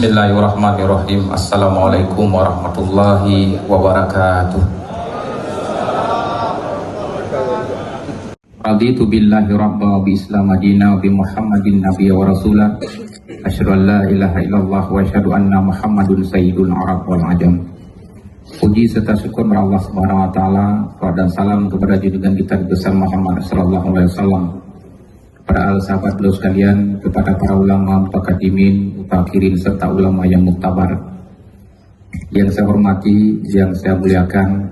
Bismillahirrahmanirrahim. Assalamualaikum warahmatullahi wabarakatuh. Raditu billahi rabba wa bi islam madina wa bi muhammadin nabiyya wa rasulah. Asyhadu an la ilaha illallah wa asyhadu anna muhammadun sayyidul arab wal ajam. Puji serta syukur kepada Allah Subhanahu wa taala, dan salam kepada junjungan kita besar Muhammad sallallahu alaihi wasallam, kepada sahabat beliau sekalian, kepada para ulama, mutakaddimin, mutakhirin serta ulama yang muktabar. Yang saya hormati, yang saya muliakan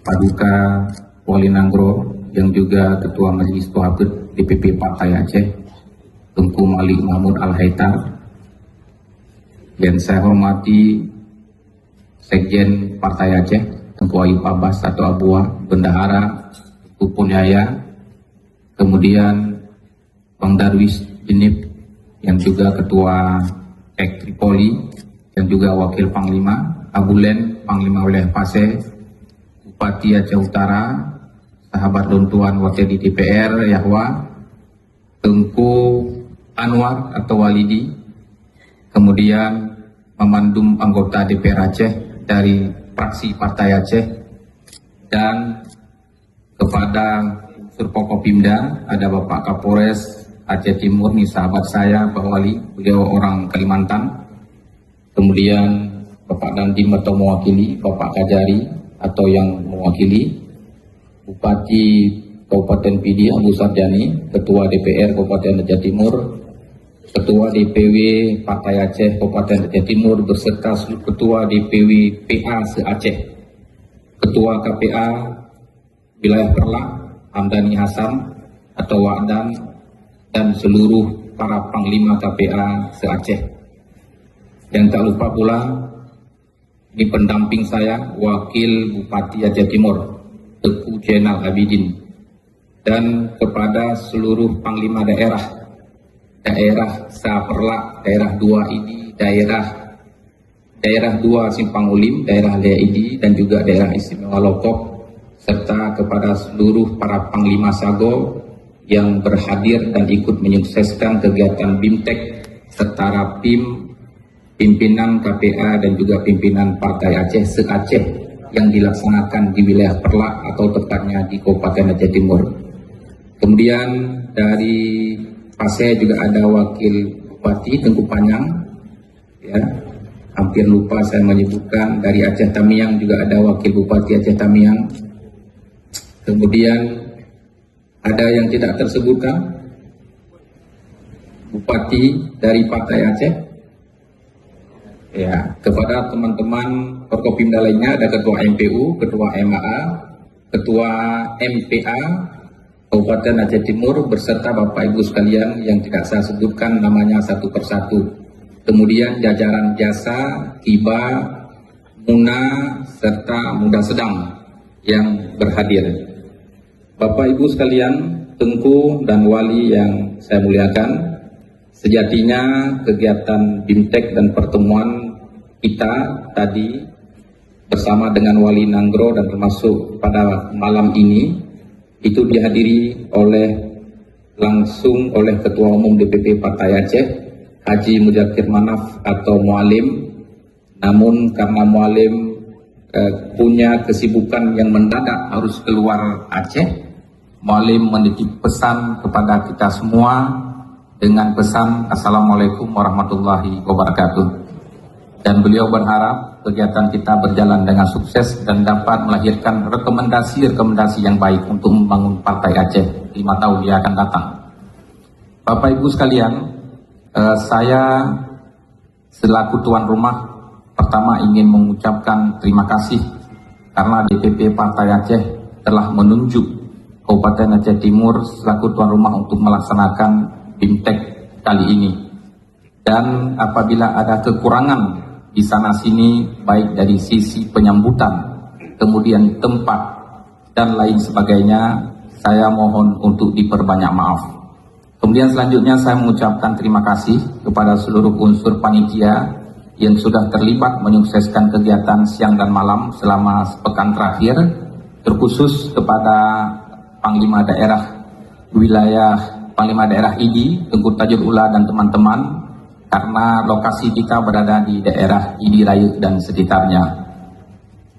Paduka Wali Nanggro, yang juga Ketua Majelis Tohaget DPP Partai Aceh, Tengku Malik Mahmud Al-Haitar. Yang saya hormati Sekjen Partai Aceh, Tengku Ayub Abbas atau Abua, Bendahara Pupunyaya, kemudian Bang Darwis Jenip yang juga Ketua Ek Tripoli, yang juga Wakil Panglima, Abulen Panglima Wilayah Paseh, Bupati Aceh Utara, sahabat Luntuan Wakil di DPR Yahwa, Tengku Anwar atau Walidi, kemudian memandum anggota DPR Aceh dari fraksi Partai Aceh, dan kepada unsur Pokopimda ada Bapak Kapolres Aceh Timur, nih sahabat saya Pak Wali, beliau orang Kalimantan. Kemudian Bapak Dandim atau mewakili, Bapak Kajari atau yang mewakili, Bupati Kabupaten PD Abu Sarjani, Ketua DPR Kabupaten Aceh Timur, Ketua DPW Partai Aceh Kabupaten Aceh Timur beserta seluruh Ketua DPW PA se-Aceh, Ketua KPA Wilayah Perlak Hamdani Hasan atau Wa'dan, dan seluruh para Panglima KPA se-Aceh. Yang tak lupa pula di pendamping saya Wakil Bupati Aceh Timur Teguh Zainal Abidin, dan kepada seluruh Panglima daerah Saperlak, daerah 2 ini, daerah 2 Simpang Ulim, daerah Lea Idi, dan juga daerah Istimewa Lokok, serta kepada seluruh para Panglima Sago yang berhadir dan ikut menyukseskan kegiatan BIMTEK setara pimpinan KPA dan juga pimpinan Partai Aceh se-Aceh yang dilaksanakan di wilayah Perlak atau tepatnya di Kabupaten Aceh Timur. Kemudian dari Paseh juga ada Wakil Bupati Tengku Panjang, ya, hampir lupa saya menyebutkan. Dari Aceh Tamiang juga ada Wakil Bupati Aceh Tamiang. Kemudian ada yang tidak tersebutkan, Bupati dari Partai Aceh. Ya, kepada teman-teman Forkopimda lainnya ada Ketua MPU, Ketua MAA, Ketua MPA Kabupaten Aceh Timur beserta Bapak Ibu sekalian yang tidak saya sebutkan namanya satu persatu. Kemudian jajaran jasa, Kiba, Muna, serta Muda Sedang yang berhadir. Bapak Ibu sekalian, Tengku dan Wali yang saya muliakan, sejatinya kegiatan BIMTEK dan pertemuan kita tadi bersama dengan Wali Nanggro dan termasuk pada malam ini itu dihadiri langsung oleh Ketua Umum DPP Partai Aceh, Haji Mudzakkir Manaf atau Mualim. Namun karena Mualim punya kesibukan yang mendadak harus keluar Aceh, Mualim menitip pesan kepada kita semua dengan pesan Assalamualaikum warahmatullahi wabarakatuh. Dan beliau berharap kegiatan kita berjalan dengan sukses dan dapat melahirkan rekomendasi yang baik untuk membangun Partai Aceh 5 tahun yang akan datang. Bapak Ibu sekalian, saya selaku tuan rumah pertama ingin mengucapkan terima kasih karena DPP Partai Aceh telah menunjuk Kabupaten Aceh Timur selaku tuan rumah untuk melaksanakan BIMTEK kali ini. Dan apabila ada kekurangan di sana sini baik dari sisi penyambutan, kemudian tempat dan lain sebagainya, saya mohon untuk diperbanyak maaf. Kemudian selanjutnya saya mengucapkan terima kasih kepada seluruh unsur panitia yang sudah terlibat menyukseskan kegiatan siang dan malam selama sepekan terakhir, terkhusus kepada Panglima Daerah Wilayah Panglima Daerah ID Tengku Tajul Ula dan teman-teman, karena lokasi kita berada di daerah Idi Raya dan sekitarnya.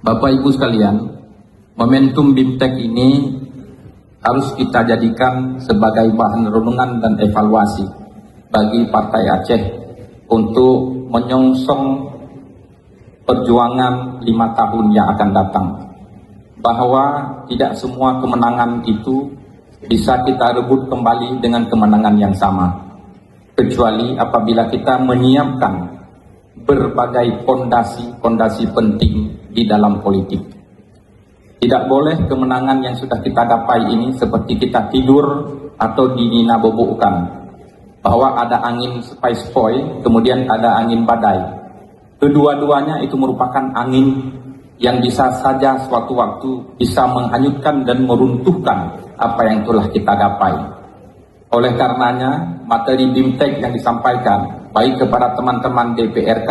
Bapak Ibu sekalian, momentum BIMTEK ini harus kita jadikan sebagai bahan renungan dan evaluasi bagi Partai Aceh untuk menyongsong perjuangan 5 tahun yang akan datang. Bahwa tidak semua kemenangan itu bisa kita rebut kembali dengan kemenangan yang sama. Kecuali apabila kita menyiapkan berbagai fondasi penting di dalam politik. Tidak boleh kemenangan yang sudah kita gapai ini seperti kita tidur atau dinina-bobokkan. Bahwa ada angin sepoi-sepoi, kemudian ada angin badai. Kedua-duanya itu merupakan angin yang bisa saja suatu waktu bisa menghanyutkan dan meruntuhkan apa yang telah kita gapai. Oleh karenanya, materi BIMTEK yang disampaikan, baik kepada teman-teman DPRK,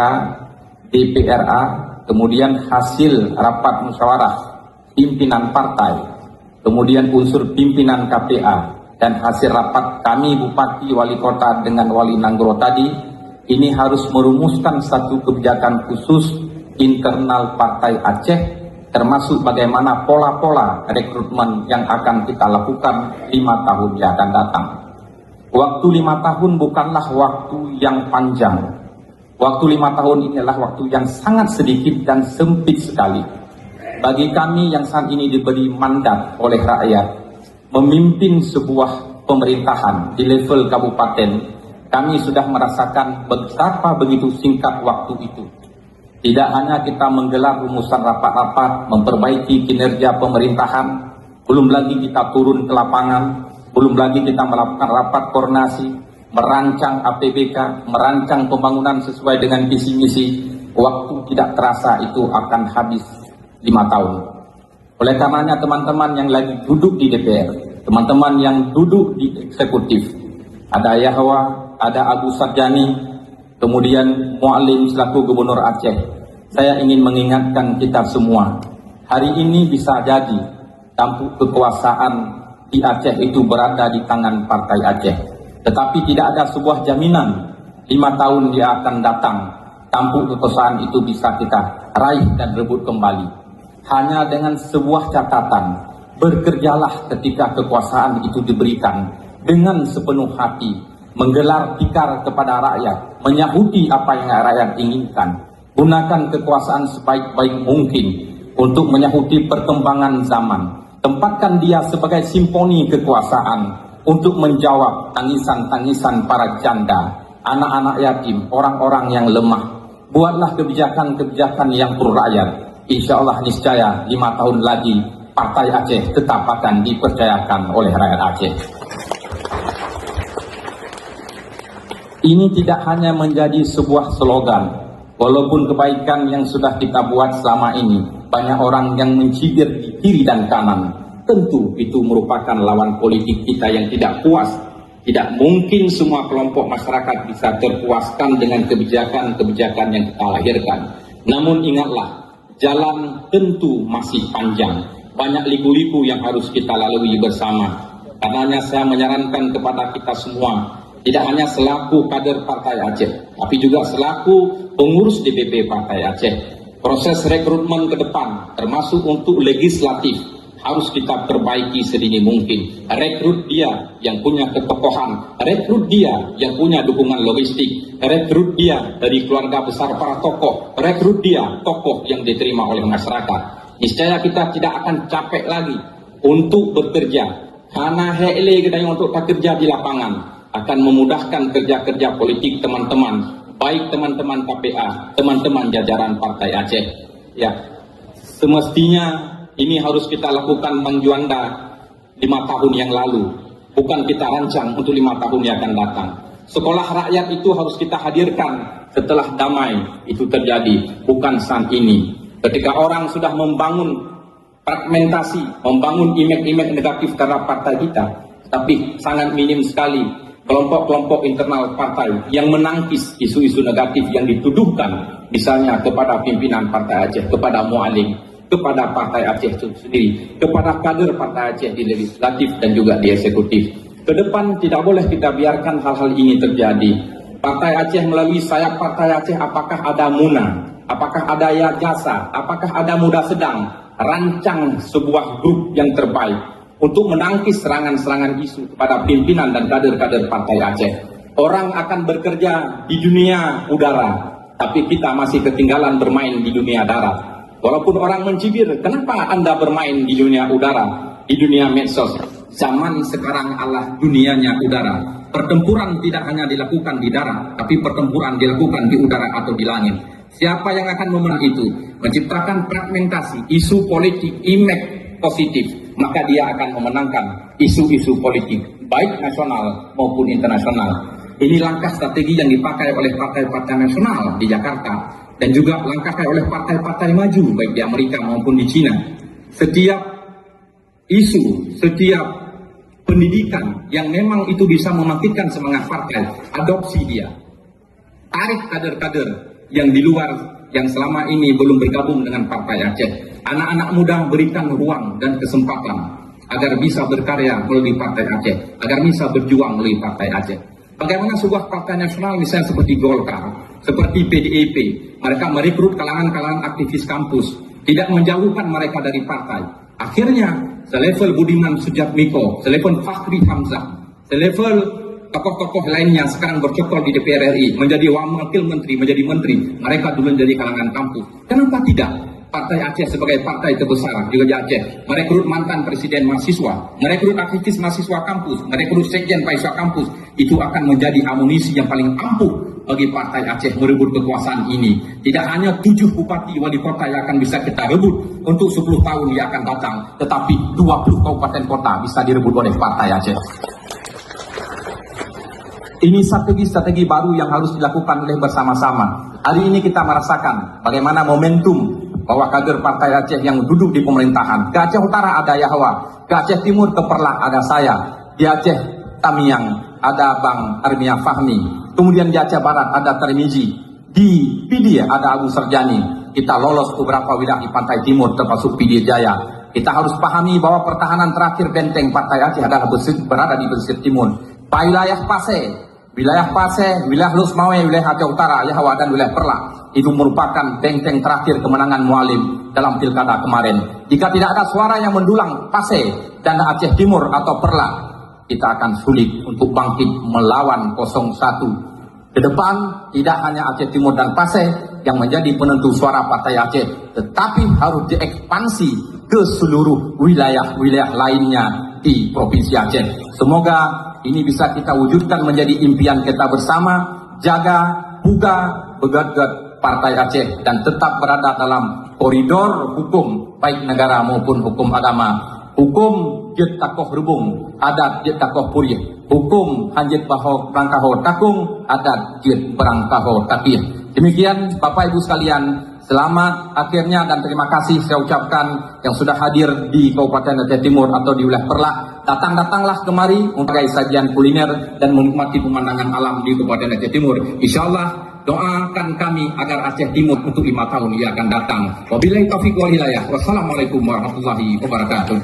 DPRA, kemudian hasil rapat musyawarah pimpinan partai, kemudian unsur pimpinan KPA, dan hasil rapat kami Bupati, Wali Kota dengan Wali Nanggro tadi, ini harus merumuskan satu kebijakan khusus internal Partai Aceh, termasuk bagaimana pola-pola rekrutmen yang akan kita lakukan 5 tahun yang akan datang. Waktu 5 tahun bukanlah waktu yang panjang. Waktu 5 tahun ini adalah waktu yang sangat sedikit dan sempit sekali. Bagi kami yang saat ini diberi mandat oleh rakyat memimpin sebuah pemerintahan di level kabupaten, kami sudah merasakan betapa begitu singkat waktu itu. Tidak hanya kita menggelar rumusan rapat-rapat, memperbaiki kinerja pemerintahan, belum lagi kita turun ke lapangan, belum lagi kita melakukan rapat koordinasi, merancang APBK, merancang pembangunan sesuai dengan visi misi. Waktu tidak terasa itu akan habis 5 tahun. Oleh karenanya teman-teman yang lagi duduk di DPR, teman-teman yang duduk di eksekutif, ada Yahwa, ada Agus Sarjani, kemudian Mu'alim selaku Gubernur Aceh, saya ingin mengingatkan kita semua, hari ini bisa jadi tampuk kekuasaan di Aceh itu berada di tangan Partai Aceh. Tetapi tidak ada sebuah jaminan 5 tahun yang akan datang tampuk kekuasaan itu bisa kita raih dan rebut kembali. Hanya dengan sebuah catatan, bekerjalah ketika kekuasaan itu diberikan dengan sepenuh hati, menggelar tikar kepada rakyat, menyahuti apa yang rakyat inginkan, gunakan kekuasaan sebaik-baik mungkin untuk menyahuti perkembangan zaman. Tempatkan dia sebagai simfoni kekuasaan untuk menjawab tangisan-tangisan para janda, anak-anak yatim, orang-orang yang lemah. Buatlah kebijakan-kebijakan yang pro rakyat. Insya Allah niscaya 5 tahun lagi Partai Aceh tetap akan dipercayakan oleh rakyat Aceh. Ini tidak hanya menjadi sebuah slogan. Walaupun kebaikan yang sudah kita buat selama ini, banyak orang yang mencibir di kiri dan kanan. Tentu itu merupakan lawan politik kita yang tidak puas. Tidak mungkin semua kelompok masyarakat bisa terpuaskan dengan kebijakan-kebijakan yang kita lahirkan. Namun ingatlah, jalan tentu masih panjang. Banyak liku-liku yang harus kita lalui bersama. Karenanya saya menyarankan kepada kita semua, tidak hanya selaku kader Partai Aceh, tapi juga selaku pengurus DPP Partai Aceh. Proses rekrutmen ke depan, termasuk untuk legislatif, harus kita perbaiki sedini mungkin. Rekrut dia yang punya ketokohan, rekrut dia yang punya dukungan logistik, rekrut dia dari keluarga besar para tokoh, rekrut dia tokoh yang diterima oleh masyarakat. Niscaya kita tidak akan capek lagi untuk bekerja. Karena hele kita yang untuk kerja di lapangan akan memudahkan kerja-kerja politik teman-teman, baik teman-teman KPA, teman-teman jajaran Partai Aceh. Ya, semestinya ini harus kita lakukan Bang Juanda 5 tahun yang lalu, bukan kita rancang untuk 5 tahun yang akan datang. Sekolah rakyat itu harus kita hadirkan setelah damai itu terjadi, bukan saat ini. Ketika orang sudah membangun fragmentasi, membangun image-image negatif terhadap partai kita, tapi sangat minim sekali kelompok-kelompok internal partai yang menangkis isu-isu negatif yang dituduhkan, misalnya kepada pimpinan Partai Aceh, kepada Mu'alim, kepada Partai Aceh itu sendiri, kepada kader Partai Aceh di legislatif dan juga di eksekutif. Ke depan tidak boleh kita biarkan hal-hal ini terjadi. Partai Aceh melalui sayap Partai Aceh, apakah ada MUNA, apakah ada Jasa, apakah ada Muda Sedang, rancang sebuah grup yang terbaik untuk menangkis serangan-serangan isu kepada pimpinan dan kader-kader Partai Aceh. Orang akan bekerja di dunia udara, tapi kita masih ketinggalan bermain di dunia darat. Walaupun orang mencibir, kenapa Anda bermain di dunia udara, di dunia medsos? Zaman sekarang adalah dunianya udara. Pertempuran tidak hanya dilakukan di darat, tapi pertempuran dilakukan di udara atau di langit. Siapa yang akan memenang itu? Menciptakan fragmentasi, isu politik, image positif, maka dia akan memenangkan isu-isu politik, baik nasional maupun internasional. Ini langkah strategi yang dipakai oleh partai-partai nasional di Jakarta, dan juga langkah oleh partai-partai maju, baik di Amerika maupun di Cina. Setiap isu, setiap pendidikan yang memang itu bisa membangkitkan semangat partai, adopsi dia. Tarik kader-kader yang di luar, yang selama ini belum bergabung dengan Partai Aceh. Anak-anak muda berikan ruang dan kesempatan agar bisa berkarya melalui Partai Aceh, agar bisa berjuang melalui Partai Aceh. Bagaimana sebuah partai nasional misalnya seperti Golkar, seperti PDIP, mereka merekrut kalangan-kalangan aktivis kampus, tidak menjauhkan mereka dari partai. Akhirnya, selevel Budiman Sujatmiko, selevel Fakhri Hamzah, selevel tokoh-tokoh lainnya sekarang bercokol di DPR RI, menjadi wakil menteri, menjadi menteri. Mereka dulu menjadi kalangan kampus. Kenapa tidak? Partai Aceh sebagai partai terbesar juga di Aceh merekrut mantan presiden mahasiswa, merekrut aktivis mahasiswa kampus, merekrut sekjen mahasiswa kampus. Itu akan menjadi amunisi yang paling ampuh bagi Partai Aceh merebut kekuasaan ini. Tidak hanya 7 bupati wali kota yang akan bisa kita rebut untuk 10 tahun yang akan datang, tetapi 20 kabupaten kota bisa direbut oleh Partai Aceh. Ini strategi-strategi baru yang harus dilakukan oleh bersama-sama. Hari ini kita merasakan bagaimana momentum bahwa kader Partai Aceh yang duduk di pemerintahan. Ke Aceh Utara ada Yahwa, ke Aceh Timur ke Perlah ada saya, di Aceh Tamiang ada Bang Armia Fahmi, kemudian di Aceh Barat ada Termizi, di PD ada Abu Serjani. Kita lolos beberapa wilayah di Pantai Timur termasuk PD Jaya. Kita harus pahami bahwa pertahanan terakhir benteng Partai Aceh adalah berada di pesisir timur. Wilayah Paseh, wilayah Lusmawe, wilayah Aceh Utara, Yahwa, dan wilayah Perlah. Itu merupakan benteng terakhir kemenangan Mualim dalam pilkada kemarin. Jika tidak ada suara yang mendulang Paseh dan Aceh Timur atau Perlah, kita akan sulit untuk bangkit melawan 01. Ke depan, tidak hanya Aceh Timur dan Paseh yang menjadi penentu suara Partai Aceh, tetapi harus diekspansi ke seluruh wilayah-wilayah lainnya di Provinsi Aceh. Semoga ini bisa kita wujudkan menjadi impian kita bersama, jaga, buka, begat-gat Partai Aceh, dan tetap berada dalam koridor hukum, baik negara maupun hukum agama. Hukum jet takoh rebung, adat jet takoh purih. Hukum hanjit baho berangkaho takung, adat jet berangkaho takir. Demikian Bapak Ibu sekalian, selamat akhirnya dan terima kasih saya ucapkan yang sudah hadir di Kabupaten Aceh Timur atau di wilayah Perlah. Datanglah kemari untuk sajian kuliner dan menikmati pemandangan alam di Kabupaten Aceh Timur. Insyaallah doakan kami agar Aceh Timur untuk 5 tahun yang akan datang. Wabillahi taufiq wal hidayah. Wassalamualaikum warahmatullahi wabarakatuh.